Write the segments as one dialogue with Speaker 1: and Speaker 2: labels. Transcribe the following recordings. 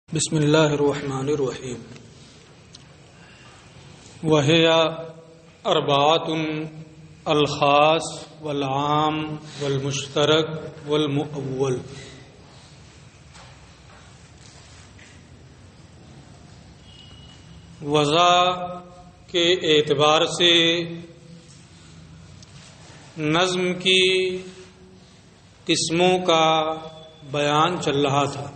Speaker 1: بسم اللہ الرحمن الرحیم وَهِيَ أَرْبَعَةٌ الخاص والعام والمشترک والمؤول۔ وضع کے اعتبار سے نظم کی قسموں کا بیان چل رہا تھا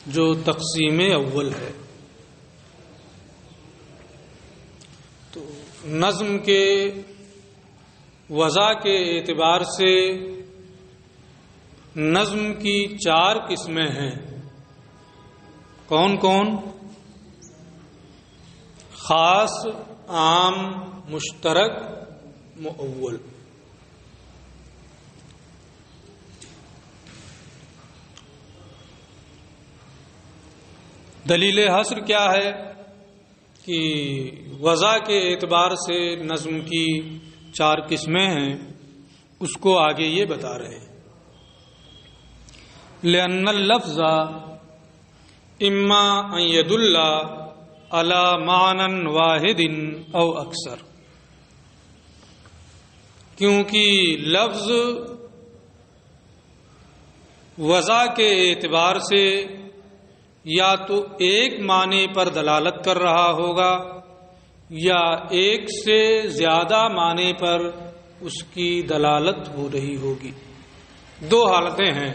Speaker 1: جو تقسیم اول ہے۔ تو نظم کے وضع کے اعتبار سے نظم کی 4 قسمیں ہیں۔ کون کون؟ خاص، عام، مشترک، مؤول۔ دلیل حصر کیا ہے کہ وضع کے اعتبار سے نظم کی 4 قسمیں ہیں، اس کو آگے یہ بتا رہے ہیں۔ لأن اللفظ اما ان يدل على معنى واحد او اکثر، کیونکہ لفظ وضع کے اعتبار سے یا تو ایک معنی پر دلالت کر رہا ہوگا یا ایک سے زیادہ معنی پر اس کی دلالت ہو رہی ہوگی۔ 2 حالتیں ہیں،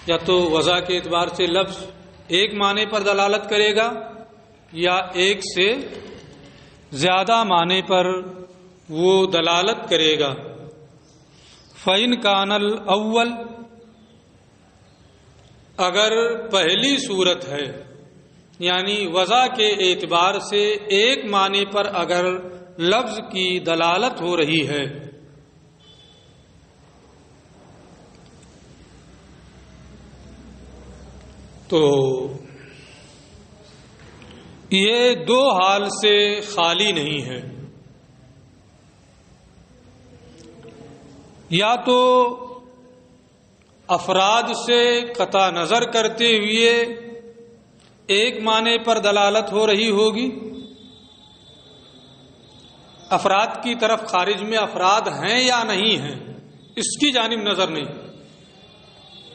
Speaker 1: یا تو وضع کے اعتبار سے لفظ ایک معنی پر دلالت کرے گا یا ایک سے زیادہ معنی پر وہ دلالت کرے گا۔ فَإِنْ كَانَ الْأَوَّلُ، اگر پہلی صورت ہے یعنی وضع کے اعتبار سے ایک معنی پر اگر لفظ کی دلالت ہو رہی ہے تو یہ 2 حال سے خالی نہیں ہے۔ یا تو افراد سے قطع نظر کرتے ہوئے ایک معنی پر دلالت ہو رہی ہوگی، افراد کی طرف خارج میں افراد ہیں یا نہیں ہیں اس کی جانب نظر نہیں،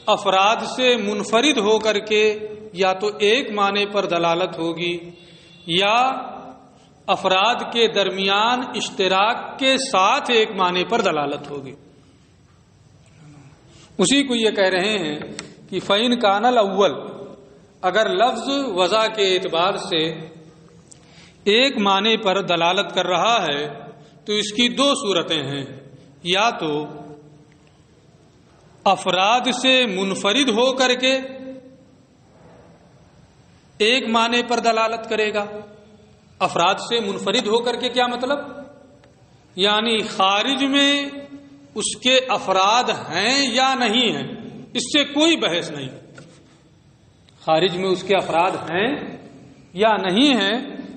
Speaker 1: افراد سے منفرد ہو کر کے یا تو ایک معنی پر دلالت ہوگی یا افراد کے درمیان اشتراک کے ساتھ ایک معنی پر دلالت ہوگی۔ اسی کو یہ کہہ رہے ہیں کہ فَإِنْ كَانَ الْأَوَّلُ، اگر لفظ وضع کے اعتبار سے ایک معنی پر دلالت کر رہا ہے تو اس کی 2 صورتیں ہیں، یا تو افراد سے منفرد ہو کر کے ایک معنی پر دلالت کرے گا۔ افراد سے منفرد ہو کر کے کیا مطلب؟ یعنی خارج میں اس کے افراد ہیں یا نہیں ہیں اس سے کوئی بحث نہیں، خارج میں اس کے افراد ہیں یا نہیں ہیں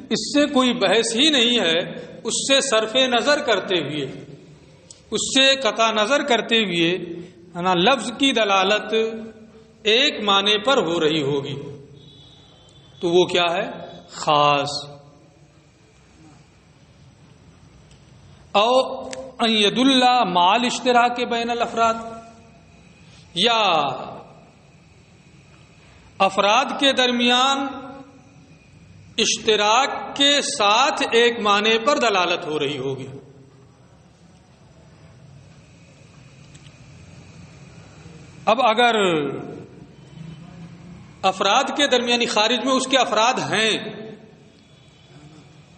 Speaker 1: اس سے کوئی بحث ہی نہیں ہے۔ اس سے صرف نظر کرتے ہوئے، اس سے قطع نظر کرتے ہوئے لفظ کی دلالت ایک معنی پر ہو رہی ہوگی تو وہ کیا ہے؟ خاص۔ او ان يدل مع الاشتراک بین الافراد، یا افراد کے درمیان اشتراک کے ساتھ ایک معنی پر دلالت ہو رہی ہوگی۔ اب اگر افراد کے درمیانی خارج میں اس کے افراد ہیں،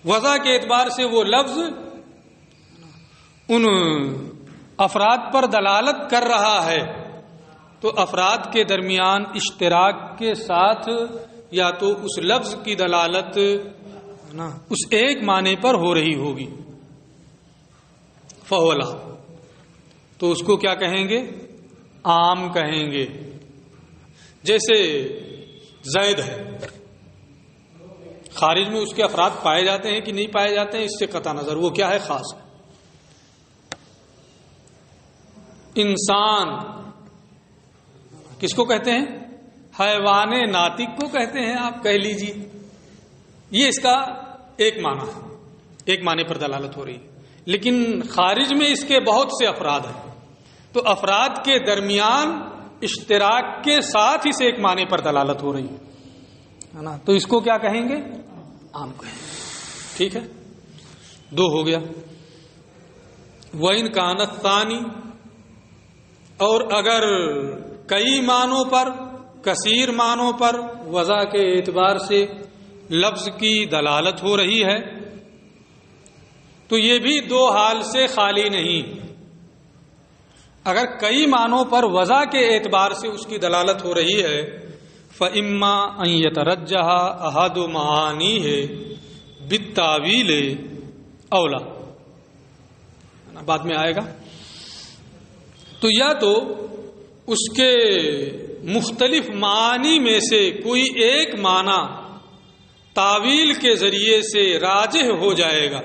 Speaker 1: وضع کے اعتبار سے وہ لفظ ان افراد پر دلالت کر رہا ہے تو افراد کے درمیان اشتراک کے ساتھ یا تو اس لفظ کی دلالت اس ایک معنی پر ہو رہی ہوگی۔ فَوَلَا، تو اس کو کیا کہیں گے؟ عام کہیں گے۔ جیسے زید ہے، خارج میں اس کے افراد پائے جاتے ہیں کہ نہیں پائے جاتے ہیں اس سے قطع نظر، وہ کیا ہے؟ خاص ہے۔ انسان کس کو کہتے ہیں؟ حیوان ناطق کو کہتے ہیں، آپ کہہ لیجیے. یہ اس کا ایک معنی ہے، ایک معنی پر دلالت ہو رہی ہے. لیکن خارج میں اس کے بہت سے افراد ہیں، تو افراد کے درمیان اشتراک کے ساتھ اس ایک معنی پر دلالت ہو رہی ہے نا. تو اس کو کیا کہیں گے؟ عام کہیں گے. ٹھیک ہے، دو ہو گیا. وَإِنْ كَانَتْ ثَانِي، اور اگر کئی معنوں پر، کثیر معنوں پر وضع کے اعتبار سے لفظ کی دلالت ہو رہی ہے تو یہ بھی دو حال سے خالی نہیں. اگر کئی معنوں پر وضع کے اعتبار سے اس کی دلالت ہو رہی ہے فَإِمَّا أَن يَتَرَجَّحَ أَحَدُ مَعَانِيهِ بِالتَّأْوِيلِ أَوْلَى، بعد میں آئے گا. تو یا تو اس کے مختلف معانی میں سے کوئی ایک معنی تاویل کے ذریعے سے راجح ہو جائے گا.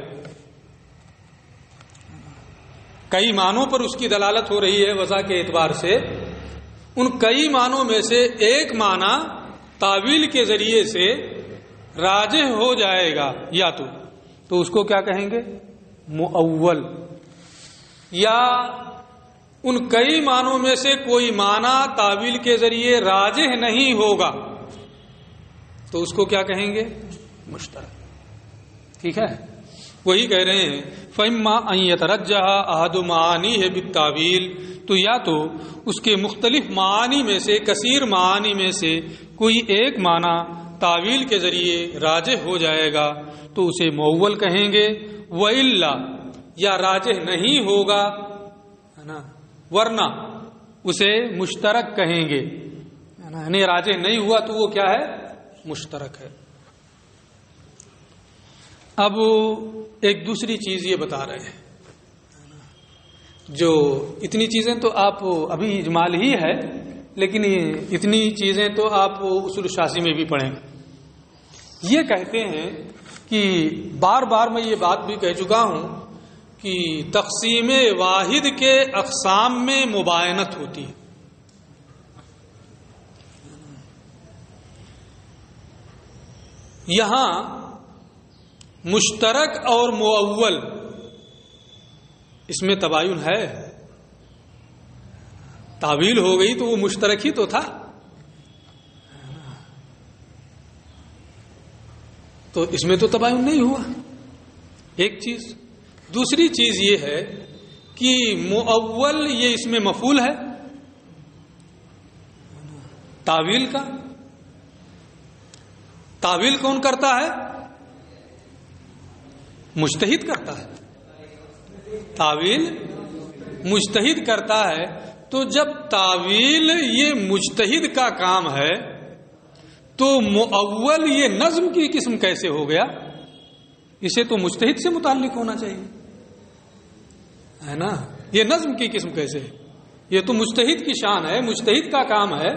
Speaker 1: کئی معنوں پر اس کی دلالت ہو رہی ہے وضع کے اعتبار سے، ان کئی معنوں میں سے ایک معنی تاویل کے ذریعے سے راجح ہو جائے گا، یا تو اس کو کیا کہیں گے؟ مؤول. یا ان کئی معنوں میں سے کوئی معنی تاویل کے ذریعے راجح نہیں ہوگا تو اس کو کیا کہیں گے؟ مشترک. ٹھیک ہے، وہی کہہ رہے ہیں فَإِمَّا أَن يَتَرَجَّحَ أَحَدُ مَعَانِيهِ بِالتَّأْوِيلِ، تو یا تو اس کے مختلف معانی میں سے، کثیر معانی میں سے کوئی ایک معنی تاویل کے ذریعے راجح ہو جائے گا تو اسے مؤول کہیں گے. وَإِلَّا، یا راجح نہیں ہوگا ہے نا، ورنہ اسے مشترک کہیں گے. یعنی راجح نہیں ہوا تو وہ کیا ہے؟ مشترک ہے. اب ایک دوسری چیز یہ بتا رہے ہیں، جو اتنی چیزیں تو آپ ابھی اجمال ہی ہے، لیکن اتنی چیزیں تو آپ اصول شاسی میں بھی پڑھیں. یہ کہتے ہیں کہ بار بار میں یہ بات بھی کہہ چکا ہوں کہ تقسیم واحد کے اقسام میں مباینت ہوتی ہے. یہاں مشترک اور مؤول اس میں تباین ہے. تعویل ہو گئی تو وہ مشترک ہی تو تھا، تو اس میں تو تباین نہیں ہوا. ایک چیز. دوسری چیز یہ ہے کہ مؤول یہ اس میں مفعول ہے تعویل کا. تعویل کون کرتا ہے؟ مجتہد کرتا ہے. تعویل مجتہد کرتا ہے. تو جب تعویل یہ مجتہد کا کام ہے تو مؤول یہ نظم کی قسم کیسے ہو گیا؟ اسے تو مجتہد سے متعلق ہونا چاہیے ہے نا. یہ نظم کی قسم کیسے ہے؟ یہ تو مجتہد کی شان ہے، مجتہد کا کام ہے.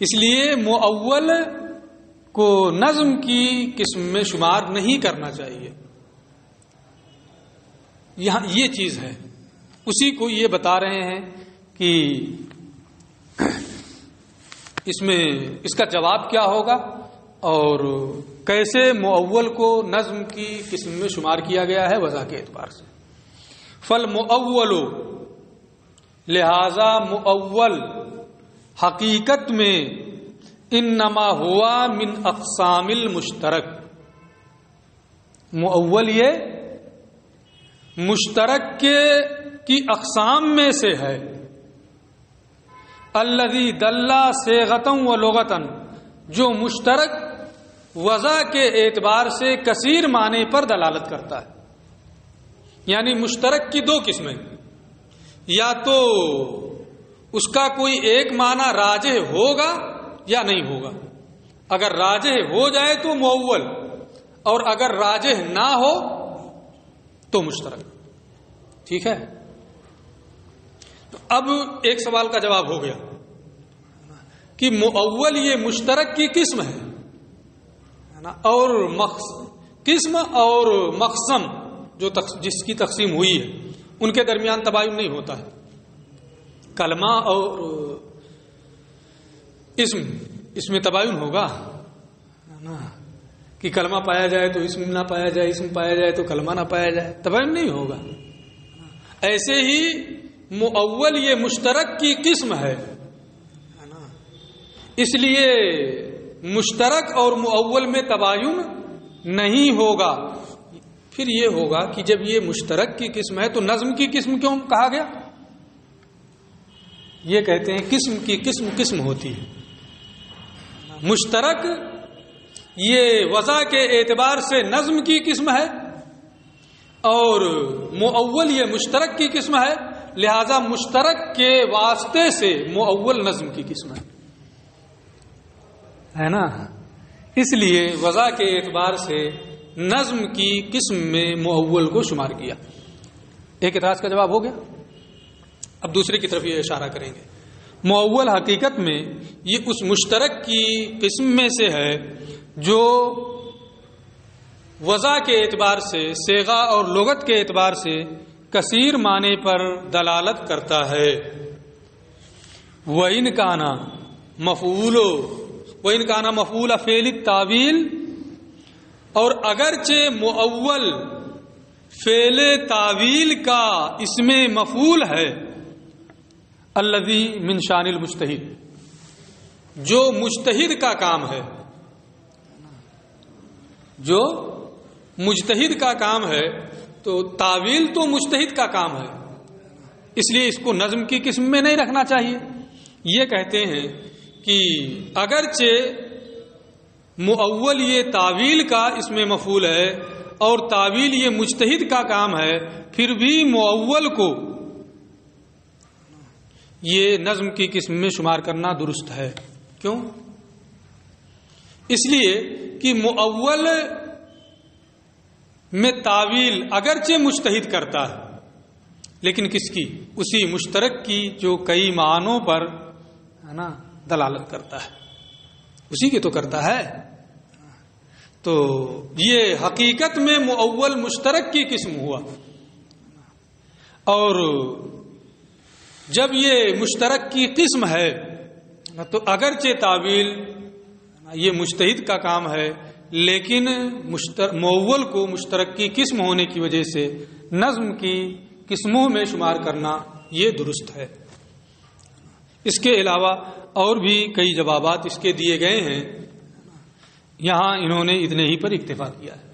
Speaker 1: اس لیے مؤول کو نظم کی قسم میں شمار نہیں کرنا چاہیے. یہاں یہ چیز ہے، اسی کو یہ بتا رہے ہیں کہ اس میں اس کا جواب کیا ہوگا اور کیسے مؤول کو نظم کی قسم میں شمار کیا گیا ہے وضع کے اعتبار سے. فالمؤول، لہذا مؤول حقیقت میں انما ہوا من اقسام المشترک، مؤول یہ مشترک کی اقسام میں سے ہے. الذی دلّا صیغۃ و لغۃ، جو مشترک وضع کے اعتبار سے کثیر معنی پر دلالت کرتا ہے. یعنی مشترک کی دو قسمیں، یا تو اس کا کوئی ایک معنی راجح ہوگا یا نہیں ہوگا. اگر راجح ہو جائے تو مؤول، اور اگر راجح نہ ہو تو مشترک. ٹھیک ہے، تو اب ایک سوال کا جواب ہو گیا کہ مؤول یہ مشترک کی قسم ہے نا، اور قسم اور مقسم جو جس کی تقسیم ہوئی ہے ان کے درمیان تباین نہیں ہوتا ہے. کلمہ اور اس میں تباین ہوگا نا، کہ کلمہ پایا جائے تو اسم نہ پایا جائے، اسم پایا جائے تو کلمہ نہ پایا جائے، تباین نہیں ہوگا۔ ایسے ہی مؤول یہ مشترک کی قسم ہے، اس لیے مشترک اور مؤول میں تباین نہیں ہوگا۔ پھر یہ ہوگا کہ جب یہ مشترک کی قسم ہے تو نظم کی قسم کیوں کہا گیا؟ یہ کہتے ہیں قسم کی قسم ہوتی ہے۔ مشترک یہ وضع کے اعتبار سے نظم کی قسم ہے، اور مؤول یہ مشترک کی قسم ہے، لہذا مشترک کے واسطے سے مؤول نظم کی قسم ہے نا۔ اس لیے وضع کے اعتبار سے نظم کی قسم میں مؤول کو شمار کیا۔ ایک اعتراض کا جواب ہو گیا۔ اب دوسرے کی طرف یہ اشارہ کریں گے۔ مؤول حقیقت میں یہ اس مشترک کی قسم میں سے ہے جو وضع کے اعتبار سے، صیغہ اور لغت کے اعتبار سے کثیر معنی پر دلالت کرتا ہے۔ وَإِنْ كَانَ مفعول فعل التاویل، اور اگرچہ مؤول فعل تاویل کا اسم مفعول ہے، الذی من شان المجتہد، جو مجتہد کا کام ہے، جو مجتہد کا کام ہے، تو تاویل تو مجتہد کا کام ہے، اس لیے اس کو نظم کی قسم میں نہیں رکھنا چاہیے۔ یہ کہتے ہیں کہ اگرچہ مؤول یہ تاویل کا اسم مفعول ہے اور تاویل یہ مجتہد کا کام ہے، پھر بھی مؤول کو یہ نظم کی قسم میں شمار کرنا درست ہے۔ کیوں؟ اس لیے کہ مؤول میں تاویل اگرچہ مجتہد کرتا ہے، لیکن کس کی؟ اسی مشترک کی جو کئی معنوں پر ہے نا دلالت کرتا ہے، اسی کی تو کرتا ہے۔ تو یہ حقیقت میں مؤول مشترک کی قسم ہوا، اور جب یہ مشترک کی قسم ہے تو اگرچہ تاویل یہ مجتہد کا کام ہے، لیکن مؤول کو مشترک کی قسم ہونے کی وجہ سے نظم کی قسموں میں شمار کرنا یہ درست ہے۔ اس کے علاوہ اور بھی کئی جوابات اس کے دیے گئے ہیں، یہاں انہوں نے اتنے ہی پر اکتفا کیا ہے۔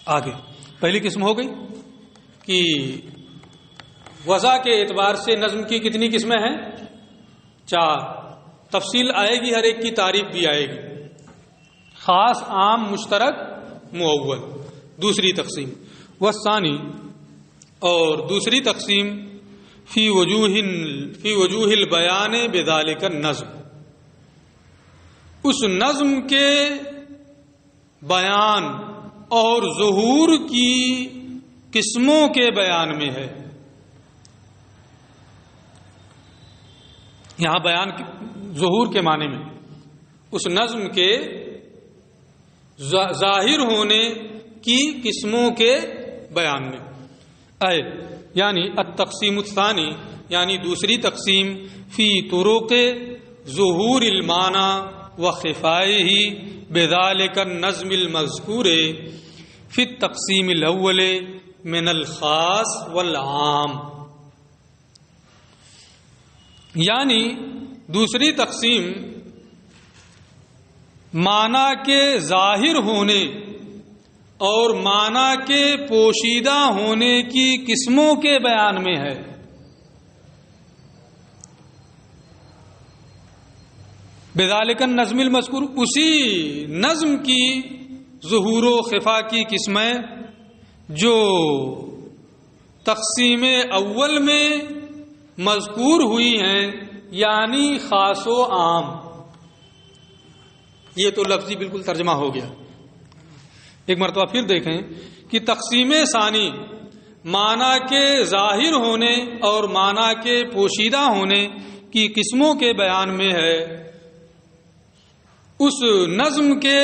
Speaker 1: آگے پہلی قسم ہو گئی کہ وضع کے اعتبار سے نظم کی کتنی قسمیں ہیں؟ 4۔ تفصیل آئے گی، ہر ایک کی تعریف بھی آئے گی۔ خاص، عام، مشترک، مؤول، دوسری تقسیم۔ والثانی، اور دوسری تقسیم، فی وجوہ البیان بذالک النظم، اس نظم کے بیان اور ظہور کی قسموں کے بیان میں ہے۔ یہاں بیان ظہور کے معنی میں اس نظم کے ظاہر ہونے کی قسموں کے بیان میں ہے، یعنی التقسیم الثانی، یعنی دوسری تقسیم، فی طرق ظہور المعنی وخفائہ بذالک النظم المذکور فی التقسیم الاول من الخاص والعام، یعنی دوسری تقسیم معنی کے ظاہر ہونے اور معنی کے پوشیدہ ہونے کی قسموں کے بیان میں ہے۔ بذالک النظم المذکور، اسی نظم کی ظہور و خفا کی قسمیں جو تقسیم اول میں مذکور ہوئی ہیں، یعنی خاص و عام۔ یہ تو لفظی بالکل ترجمہ ہو گیا۔ ایک مرتبہ پھر دیکھیں کہ تقسیم ثانی معنی کے ظاہر ہونے اور معنی کے پوشیدہ ہونے کی قسموں کے بیان میں ہے۔ اس نظم کے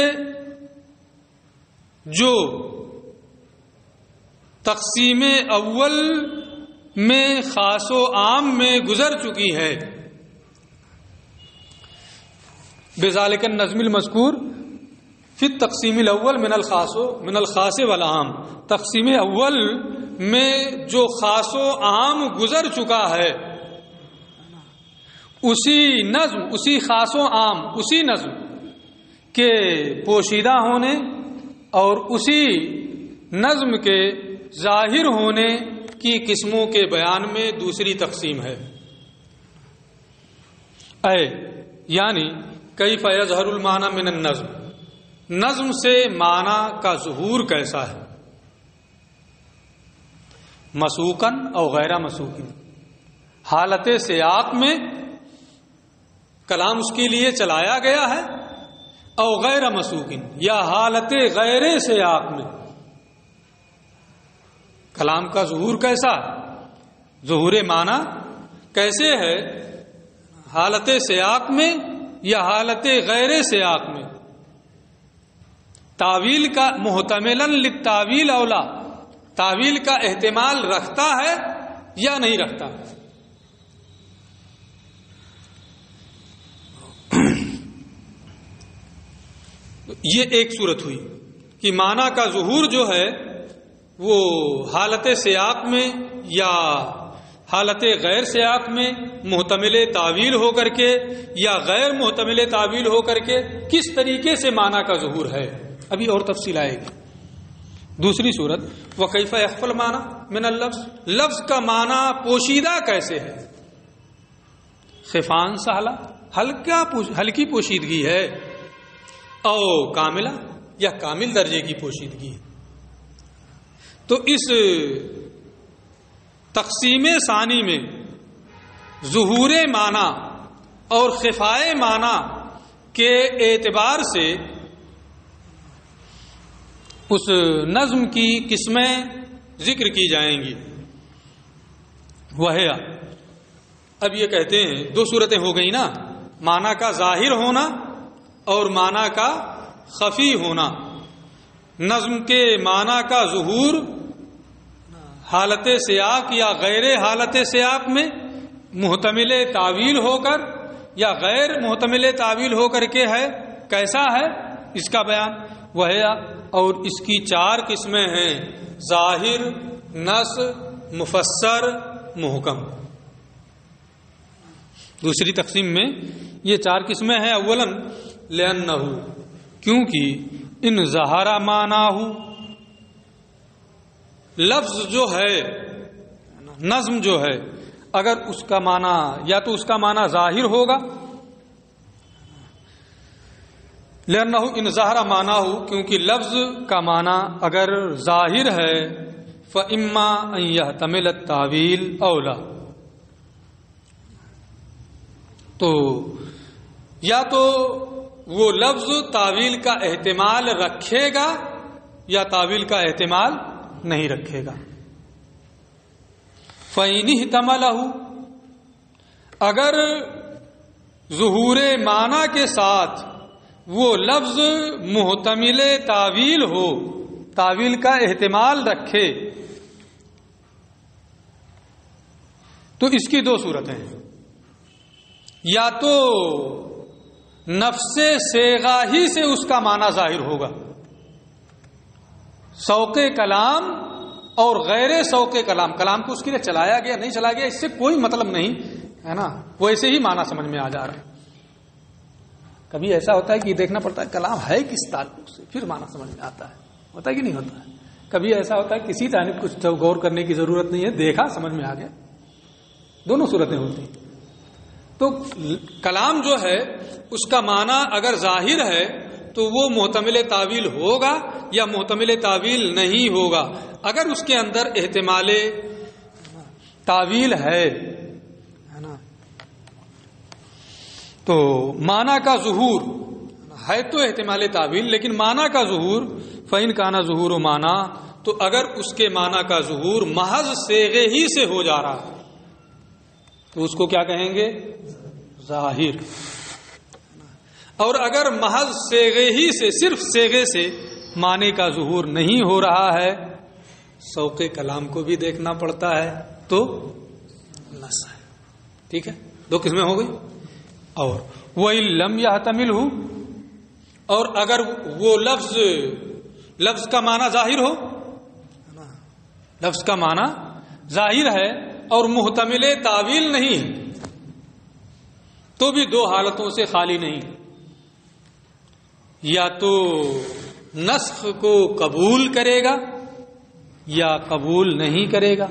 Speaker 1: جو تقسیم اول میں خاص و عام میں گزر چکی ہے، بذالک النظم المذکور فی التقسیم الاول من الخاص والعام، تقسیم اول میں جو خاص و عام گزر چکا ہے اسی نظم، اسی خاص و عام، اسی نظم کے پوشیدہ ہونے اور اسی نظم کے ظاہر ہونے کی قسموں کے بیان میں دوسری تقسیم ہے۔ یعنی کیف یظہر المعنی من النظم، نظم سے معنی کا ظہور کیسا ہے، مسوقن اور غیر مسوقن، حالت سیاق میں کلام اس کے لیے چلایا گیا ہے، اور غیر مسوقن یا حالت غیر سیاق میں کلام کا ظہور کیسا، ظہور معنی کیسے ہے، حالت سیاق میں یا حالت غیر سیاق میں، تعویل کا محتملاً للتعویل اولا، تعویل کا احتمال رکھتا ہے یا نہیں رکھتا۔ یہ ایک صورت ہوئی کہ معنی کا ظہور جو ہے وہ حالت سیاق میں یا حالت غیر سیاق میں محتمل تعویل ہو کر کے یا غیر محتمل تعویل ہو کر کے کس طریقے سے معنی کا ظہور ہے، ابھی اور تفصیل آئے گی۔ دوسری صورت وکیف یخفی المعنی من اللفظ، لفظ کا معنی پوشیدہ کیسے ہے، خفان سہلا، ہلکی پوشیدگی ہے، او کاملہ یا کامل درجے کی پوشیدگی ہے۔ تو اس تقسیم ثانی میں ظہور معنی اور خفائے معنی کے اعتبار سے اس نظم کی قسمیں ذکر کی جائیں گی۔ وہیا، اب یہ کہتے ہیں دو صورتیں ہو گئی نا، معنی کا ظاہر ہونا اور معنی کا خفی ہونا۔ نظم کے معنی کا ظہور حالت سیاق یا غیر حالت سیاق میں محتمل تعویل ہو کر یا غیر محتمل تعویل ہو کر کے ہے، کیسا ہے اس کا بیان۔ وہ اور اس کی چار قسمیں ہیں، ظاہر، نص، مفسر، محکم۔ دوسری تقسیم میں یہ چار قسمیں ہیں۔ اولاً لأنہ، کیونکہ ان ظہر معناہ، لفظ جو ہے، نظم جو ہے، اگر اس کا معنی یا تو اس کا معنی ظاہر ہوگا، لأنہ ان ظہر معناہ، کیونکہ لفظ کا معنی اگر ظاہر ہے، فإما أن يحتمل التاویل اولا، تو یا تو وہ لفظ تعویل کا احتمال رکھے گا یا تعویل کا احتمال نہیں رکھے گا۔ فَإِنِ احْتَمَلَهُ، اگر ظہور معنی کے ساتھ وہ لفظ محتمل تعویل ہو، تعویل کا احتمال رکھے، تو اس کی دو صورتیں ہیں، یا تو نفس صیغہ ہی سے اس کا معنی ظاہر ہوگا، سوق کلام اور غیر سوق کلام، کلام کو اس کے لیے چلایا گیا نہیں چلایا گیا اس سے کوئی مطلب نہیں ہے نا، ویسے ہی معنی سمجھ میں آ جا رہا ہے۔ کبھی ایسا ہوتا ہے کہ دیکھنا پڑتا ہے کلام ہے کس تعلق سے، پھر معنی سمجھ میں آتا ہے، ہوتا ہے کہ نہیں ہوتا ہے؟ کبھی ایسا ہوتا ہے کسی جانب کچھ غور کرنے کی ضرورت نہیں ہے، دیکھا سمجھ میں آ گیا، دونوں صورتیں ہوتی ہیں۔ تو کلام جو ہے اس کا معنی اگر ظاہر ہے تو وہ محتمل تعویل ہوگا یا محتمل تعویل نہیں ہوگا۔ اگر اس کے اندر احتمال تعویل ہے نا، تو معنی کا ظہور ہے تو احتمال تعویل، لیکن معنی کا ظہور فَإِنْ كَانَ ظُهُورُ معنی، تو اگر اس کے معنی کا ظہور محض صیغے ہی سے ہو جا رہا ہے تو اس کو کیا کہیں گے؟ ظاہر۔ اور اگر محض صیغے ہی سے، صرف صیغے سے معنی کا ظہور نہیں ہو رہا ہے، سوق کلام کو بھی دیکھنا پڑتا ہے، تو نص ہے۔ ٹھیک ہے، دو قسمیں ہو گئی۔ اور وَإِن لَّمْ يَحْتَمِلْهُ، اور اگر وہ لفظ کا معنی ظاہر ہو، لفظ کا معنی ظاہر ہے اور محتمل تعویل نہیں ہے، تو بھی دو حالتوں سے خالی نہیں، یا تو نسخ کو قبول کرے گا یا قبول نہیں کرے گا۔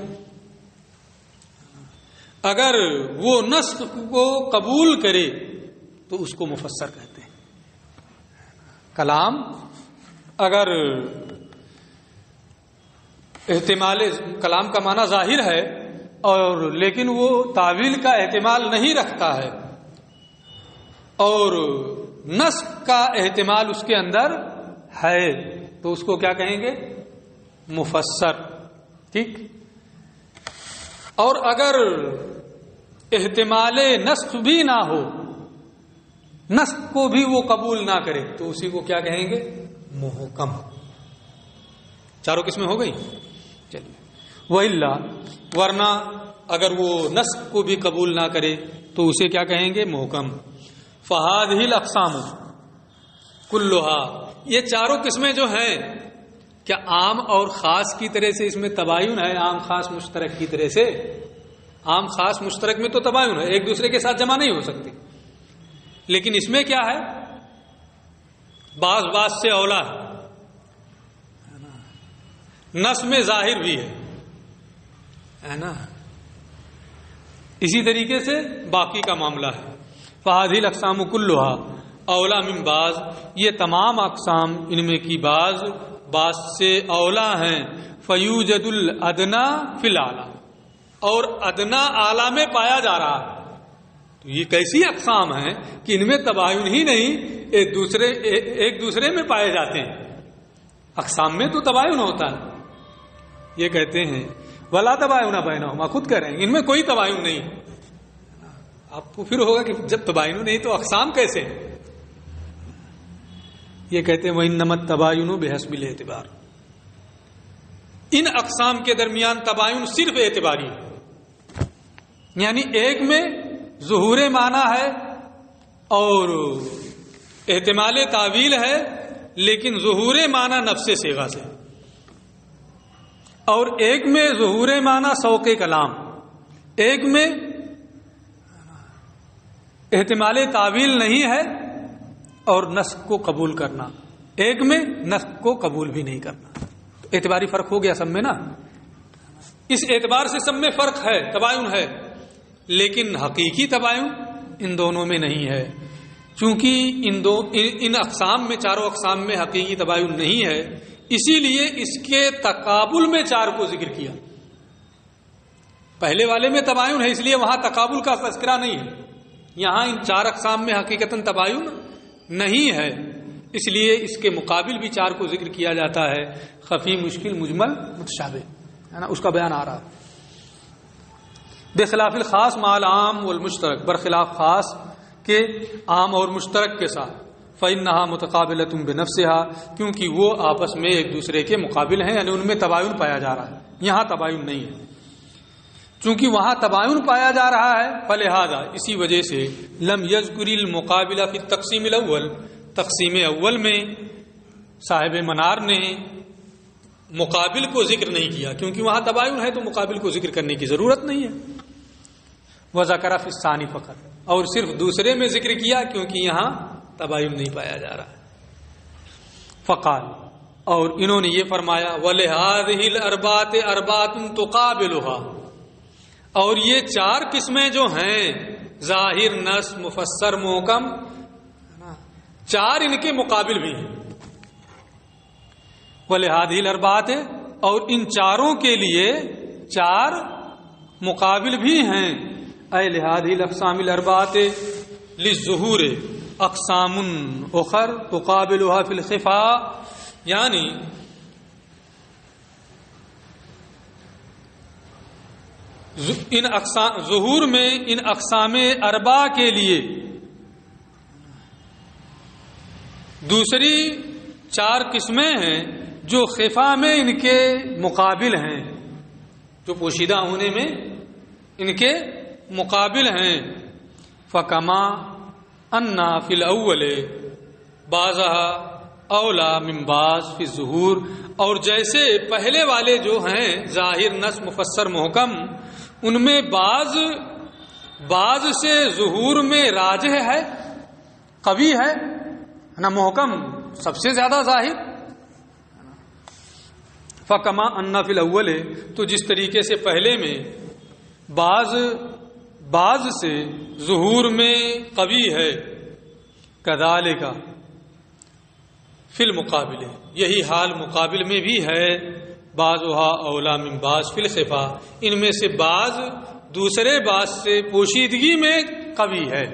Speaker 1: اگر وہ نسخ کو قبول کرے تو اس کو مفسر کہتے ہیں۔ کلام اگر احتمال کلام کا معنی ظاہر ہے اور لیکن وہ تعویل کا احتمال نہیں رکھتا ہے اور نسخ کا احتمال اس کے اندر ہے، تو اس کو کیا کہیں گے؟ مفسر۔ ٹھیک۔ اور اگر احتمال نسخ بھی نہ ہو، نسخ کو بھی وہ قبول نہ کرے، تو اسی کو کیا کہیں گے؟ محکم۔ چاروں قسمیں ہو گئی۔ چلیے، وَإِلَّا، ورنہ اگر وہ نسخ کو بھی قبول نہ کرے تو اسے کیا کہیں گے؟ محکم۔ فَهَذِهِ الْأَقْسَامُ كُلُّهَا، یہ چاروں قسمیں جو ہیں، کیا عام اور خاص کی طرح سے اس میں تباین ہے؟ عام خاص مشترک کی طرح سے؟ عام خاص مشترک میں تو تباین ہے، ایک دوسرے کے ساتھ جمع نہیں ہو سکتی، لیکن اس میں کیا ہے؟ بعض سے اولا ہے، نص میں ظاہر بھی ہے نا، اسی طریقے سے باقی کا معاملہ ہے۔ فَهَذِهِ الْأَقْسَامُ كُلُّهَا اولا من بعض، یہ تمام اقسام ان میں کی بعض سے اولا ہیں۔ فَيُوجَدُ الْأَدْنَى فِي الْأَعْلَى، اور ادنا اعلیٰ میں پایا جا رہا ہے۔ تو یہ کیسی اقسام ہیں کہ ان میں تباین ہی نہیں، ایک دوسرے میں پائے جاتے ہیں۔ اقسام میں تو تباین ہوتا ہے، یہ کہتے ہیں وَلَا تَبَايُنَ بَيْنَهُمَا، خود کہہ رہے ہیں ان میں کوئی تباین نہیں۔ آپ کو پھر ہوگا کہ جب تباین نہیں تو اقسام کیسے؟ یہ کہتے ہیں وَإِنَّمَا التَّبَايُنُ بِحَسْبِ الْاعْتِبَارِ، ان اقسام کے درمیان تباین صرف اعتباری ہے، یعنی ایک میں ظہور معنی ہے اور احتمال تعویل ہے، لیکن ظہور معنی نفس صیغہ سے، اور ایک میں ظہور معنی سوق کلام، ایک میں احتمال تعویل نہیں ہے اور نسخ کو قبول کرنا، ایک میں نسخ کو قبول بھی نہیں کرنا۔ تو اعتباری فرق ہو گیا سب میں نا، اس اعتبار سے سب میں فرق ہے، تباین ہے، لیکن حقیقی تباین ان دونوں میں نہیں ہے، چونکہ ان اقسام میں، چاروں اقسام میں حقیقی تباین نہیں ہے، اسی لیے اس کے تقابل میں چار کو ذکر کیا۔ پہلے والے میں تباین ہے اس لیے وہاں تقابل کا تذکرہ نہیں ہے، یہاں ان چار اقسام میں حقیقتاً تباین نہیں ہے، اس لیے اس کے مقابل بھی چار کو ذکر کیا جاتا ہے، خفی، مشکل، مجمل، متشابہ، ہے نا، اس کا بیان آ رہا ہے۔ بخلاف الخاص مع العام والمشترک، برخلاف خاص کے عام اور مشترک کے ساتھ، فإنها متقابلة بنفسها، کیونکہ وہ آپس میں ایک دوسرے کے مقابل ہیں، یعنی ان میں تباین پایا جا رہا ہے، یہاں تباین نہیں ہے، چونکہ وہاں تباین پایا جا رہا ہے، فلہذا اسی وجہ سے لم یذکر المقابلہ فی التقسیم الاول، تقسیم اول میں صاحب منار نے مقابل کو ذکر نہیں کیا، کیونکہ وہاں تباین ہے تو مقابل کو ذکر کرنے کی ضرورت نہیں ہے۔ وذکر فی الثانی فقط، اور صرف دوسرے میں ذکر کیا کیونکہ یہاں تباین نہیں پایا جا رہا ہے۔ فقال، اور انہوں نے یہ فرمایا وَلِهَذِهِ الْأَرْبَعَةِ أَرْبَعَةٌ تُقَابِلُهَا، اور یہ چار قسمیں جو ہیں ظاہر، نص، مفسر، محکم، چار ان کے مقابل بھی ہیں۔ وَلِهَذِهِ الْأَرْبَعَةِ، اور ان چاروں کے لیے چار مقابل بھی ہیں، اے لِهَذِهِ الْأَقْسَامِ الْأَرْبَعَةِ لِلظُّهُورِ اقسام اخر تقابلها فی الخفاء، یعنی ان اقسام ظہور میں ان اقسام اربع کے لیے دوسری چار قسمیں ہیں جو خفا میں ان کے مقابل ہیں، جو پوشیدہ ہونے میں ان کے مقابل ہیں۔ فکما، انا فی الاول بعضھا اولا من بعض فی الظہور، اور جیسے پہلے والے جو ہیں ظاہر، نص، مفسر، محکم، ان میں بعض سے ظہور میں راجح ہے، قوی ہے نا، محکم سب سے زیادہ ظاہر. فکما ان فی الاول، تو جس طریقے سے پہلے میں بعض سے ظہور میں قوی ہے، کذالک فی المقابل، یہی حال مقابل میں بھی ہے، بعضھا اولا من بعض فی الخفا، ان میں سے بعض دوسرے بعض سے پوشیدگی میں قوی ہے،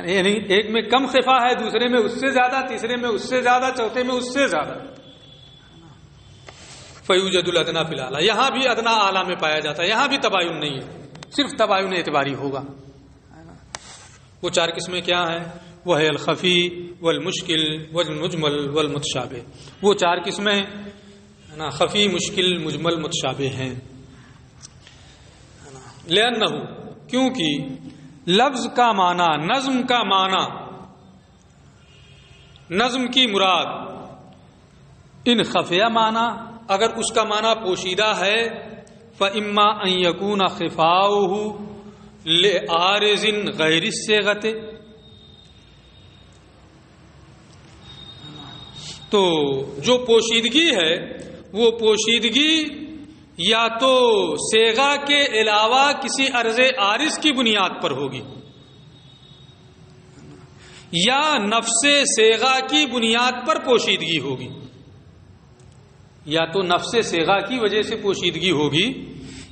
Speaker 1: یعنی ایک میں کم خفا ہے، دوسرے میں اس سے زیادہ، تیسرے میں اس سے زیادہ، چوتھے میں اس سے زیادہ. فیوجد الادنیٰ فی الاعلیٰ، یہاں بھی ادنا اعلیٰ میں پایا جاتا ہے، یہاں بھی تباین نہیں ہے، صرف تباین اعتباری ہوگا. وہ 4 قسمیں کیا ہیں؟ وہ ہے الخفی والمشکل والمجمل والمتشابہ. وہ 4 قسمیں نا، خفی، مشکل، مجمل، متشابہ ہیں. لأنہ، کیونکہ لفظ کا معنی، نظم کا معنی، نظم کی مراد، ان خفیہ معنی، اگر اس کا معنی پوشیدہ ہے، فإما أن يكون خفاؤه لعارض غیر الصیغۃ، تو جو پوشیدگی ہے وہ پوشیدگی یا تو صیغہ کے علاوہ کسی عرض عارض کی بنیاد پر ہوگی، یا نفس صیغہ کی بنیاد پر پوشیدگی ہوگی. یا تو نفس صیغہ کی وجہ سے پوشیدگی ہوگی،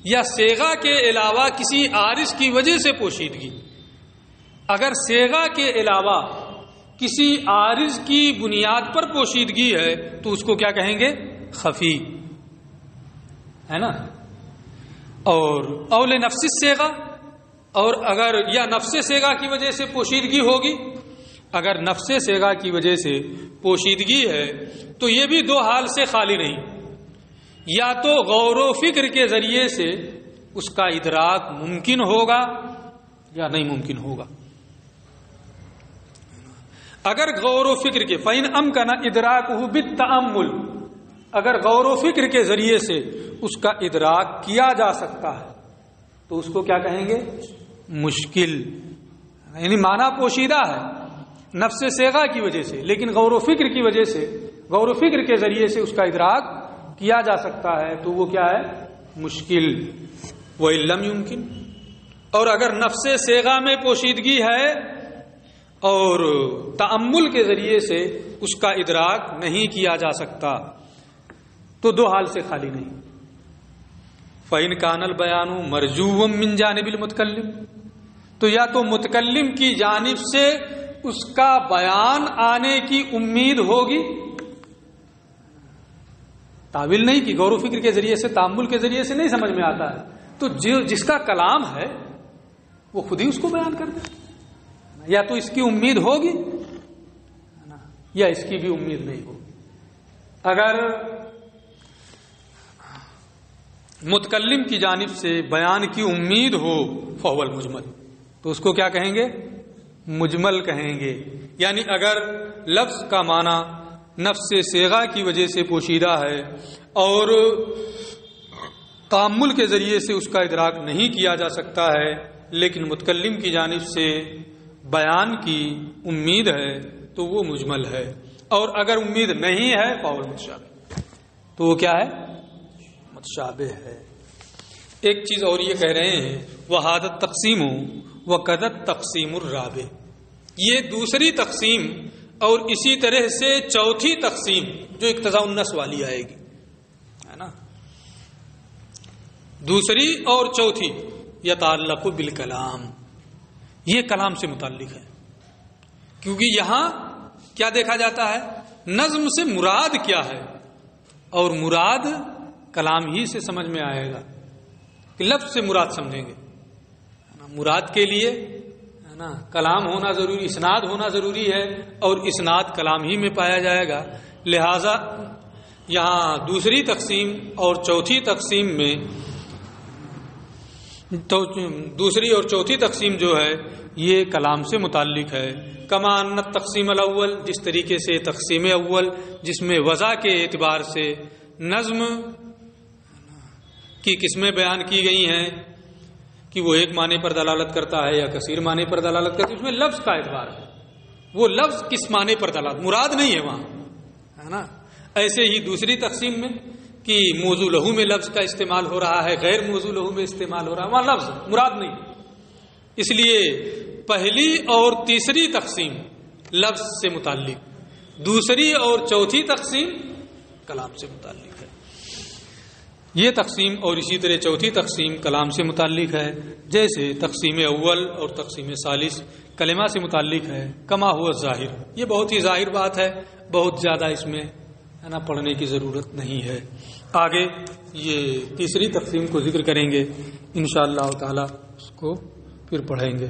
Speaker 1: یا صیغہ کے علاوہ کسی عارض کی وجہ سے پوشیدگی. اگر صیغہ کے علاوہ کسی عارض کی بنیاد پر پوشیدگی ہے تو اس کو کیا کہیں گے؟ خفی، ہے نا. اور اول نفس صیغہ، اور اگر یا نفس صیغہ کی وجہ سے پوشیدگی ہوگی، اگر نفس صیغہ کی وجہ سے پوشیدگی ہے تو یہ بھی 2 حال سے خالی نہیں، یا تو غور و فکر کے ذریعے سے اس کا ادراک ممکن ہوگا یا نہیں ممکن ہوگا. اگر غور و فکر کے فَإِنْ أَمْكَنَ إِدْرَاكُهُ بِالتَّأَمُّلِ، اگر غور و فکر کے ذریعے سے اس کا ادراک کیا جا سکتا ہے تو اس کو کیا کہیں گے؟ مشکل، یعنی معنی پوشیدہ ہے نفس صیغہ کی وجہ سے، لیکن غور و فکر کی وجہ سے، غور و فکر کے ذریعے سے اس کا ادراک کیا جا سکتا ہے تو وہ کیا ہے؟ مشکل. وَإِن لَّمْ يُمْكِن، اور اگر نفس صیغہ میں پوشیدگی ہے اور تأمل کے ذریعے سے اس کا ادراک نہیں کیا جا سکتا تو 2 حال سے خالی نہیں. فَإِنْ كَانَ الْبَيَانُ مَرْجُوًّا مِنْ جَانِبِ الْمُتَكَلِّمِ، تو یا تو متکلم کی جانب سے اس کا بیان آنے کی امید ہوگی، تعویل نہیں کی، غور و فکر کے ذریعے سے، تأمل کے ذریعے سے نہیں سمجھ میں آتا ہے تو جس کا کلام ہے وہ خود ہی اس کو بیان کر دے. یا تو اس کی امید ہوگی یا اس کی بھی امید نہیں ہوگی. اگر متکلم کی جانب سے بیان کی امید ہو فهو المجمل، تو اس کو کیا کہیں گے؟ مجمل کہیں گے. یعنی اگر لفظ کا معنی نفس صیغہ کی وجہ سے پوشیدہ ہے اور تأمل کے ذریعے سے اس کا ادراک نہیں کیا جا سکتا ہے، لیکن متکلم کی جانب سے بیان کی امید ہے تو وہ مجمل ہے. اور اگر امید نہیں ہے فهو المتشابہ، تو وہ کیا ہے؟ متشابہ ہے. ایک چیز اور یہ کہہ رہے ہیں وَهَذَا التَّقْسِيمُ وَكَذَا التَّقْسِيمُ الرَّابِعُ، یہ دوسری تقسیم اور اسی طرح سے چوتھی تقسیم جو اقتضاء النص والی آئے گی، ہے نا. دوسری اور چوتھی یتعلق بالکلام، یہ کلام سے متعلق ہے، کیونکہ یہاں کیا دیکھا جاتا ہے؟ نظم سے مراد کیا ہے، اور مراد کلام ہی سے سمجھ میں آئے گا کہ لفظ سے مراد سمجھیں گے. مراد کے لیے ہے نا کلام ہونا ضروری، اسناد ہونا ضروری ہے، اور اسناد کلام ہی میں پایا جائے گا. لہذا یہاں دوسری تقسیم اور چوتھی تقسیم میں دوسری اور چوتھی تقسیم جو ہے یہ کلام سے متعلق ہے. کما ان تقسیم الاول، جس طریقے سے تقسیم اول جس میں وضع کے اعتبار سے نظم کی قسمیں بیان کی گئی ہیں کہ وہ ایک معنی پر دلالت کرتا ہے یا کثیر معنی پر دلالت کرتا ہے، اس میں لفظ کا اعتبار ہے، وہ لفظ کس معنی پر دلالت مراد نہیں ہے وہاں، ہے نا۔ ایسے ہی دوسری تقسیم میں کہ موضوع لہو میں لفظ کا استعمال ہو رہا ہے، غیر موضوع لہو میں استعمال ہو رہا ہے، وہاں لفظ مراد نہیں۔ اس لیے پہلی اور تیسری تقسیم لفظ سے متعلق، دوسری اور چوتھی تقسیم کلام سے متعلق ہے۔ یہ تقسیم اور اسی طرح چوتھی تقسیم کلام سے متعلق ہے، جیسے تقسیم اول اور تقسیم ثالث کلمہ سے متعلق ہے، کما ہوا ظاہر۔ یہ بہت ہی ظاہر بات ہے، بہت زیادہ اس میں ہے نا پڑھنے کی ضرورت نہیں ہے۔ آگے یہ تیسری تقسیم کو ذکر کریں گے انشاءاللہ تعالی، اس کو پھر پڑھیں گے۔